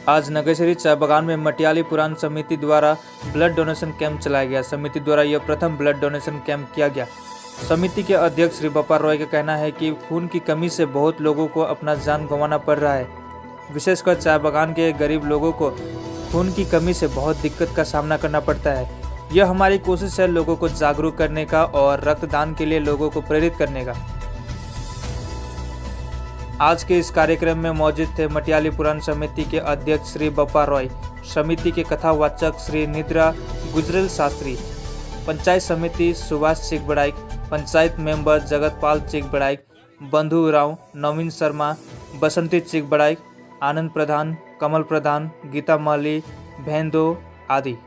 आज नगेश्वरी चाय बागान में मटियाली पुराण समिति द्वारा ब्लड डोनेशन कैंप चलाया गया। समिति द्वारा यह प्रथम ब्लड डोनेशन कैंप किया गया। समिति के अध्यक्ष श्री बप्पा रॉय का कहना है कि खून की कमी से बहुत लोगों को अपना जान गंवाना पड़ रहा है। विशेषकर चाय बागान के गरीब लोगों को खून की कमी से बहुत दिक्कत का सामना करना पड़ता है। यह हमारी कोशिश है लोगों को जागरूक करने का और रक्तदान के लिए लोगों को प्रेरित करने का। आज के इस कार्यक्रम में मौजूद थे मटियाली पुराण समिति के अध्यक्ष श्री बप्पा रॉय, समिति के कथावाचक श्री निद्रा गुजरेल शास्त्री, पंचायत समिति सुभाष चिकबड़ाइक, पंचायत मेंबर जगतपाल चिकबड़ाइक, बंधु राव, नवीन शर्मा, बसंती चिकबड़ाइक, आनंद प्रधान, कमल प्रधान, गीता माली, भेंदो आदि।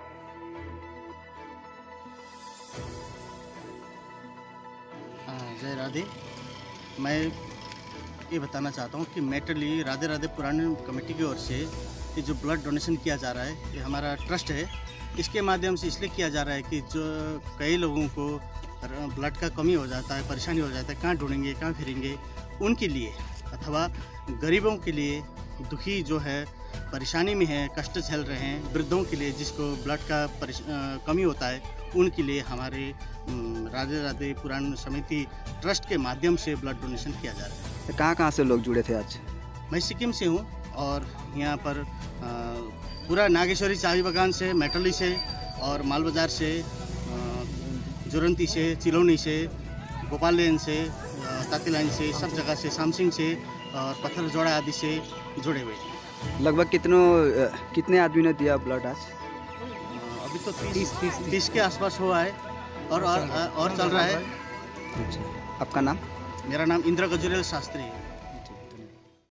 जय राधे। मैं ये बताना चाहता हूँ कि मेटली राधे राधे पुरानी कमेटी की ओर से ये जो ब्लड डोनेशन किया जा रहा है, ये हमारा ट्रस्ट है। इसके माध्यम से इसलिए किया जा रहा है कि जो कई लोगों को ब्लड का कमी हो जाता है, परेशानी हो जाता है, कहाँ ढूंढेंगे, कहाँ फिरेंगे, उनके लिए अथवा गरीबों के लिए, दुखी जो है, परेशानी में है, कष्ट झेल रहे हैं, वृद्धों के लिए जिसको ब्लड का कमी होता है, उनके लिए हमारे राधे राधे पुराण समिति ट्रस्ट के माध्यम से ब्लड डोनेशन किया जा रहा है। कहाँ से लोग जुड़े थे आज? मैं सिक्किम से हूँ और यहाँ पर पूरा नागेश्वरी चाय बागान से, मेटली से और माल बाजार से, जुरंती से, चिलौनी से, गोपाल लेन से, ताती लाइन से, सब जगह से, सामसिंग से और पत्थर जोड़ा आदि से जुड़े हुए हैं। लगभग कितने आदमी ने दिया ब्लड आज? अभी तो 30 के आसपास हुआ है और चल रहा है। अच्छा, आपका नाम? मेरा नाम इंद्र गुजरेल शास्त्री है।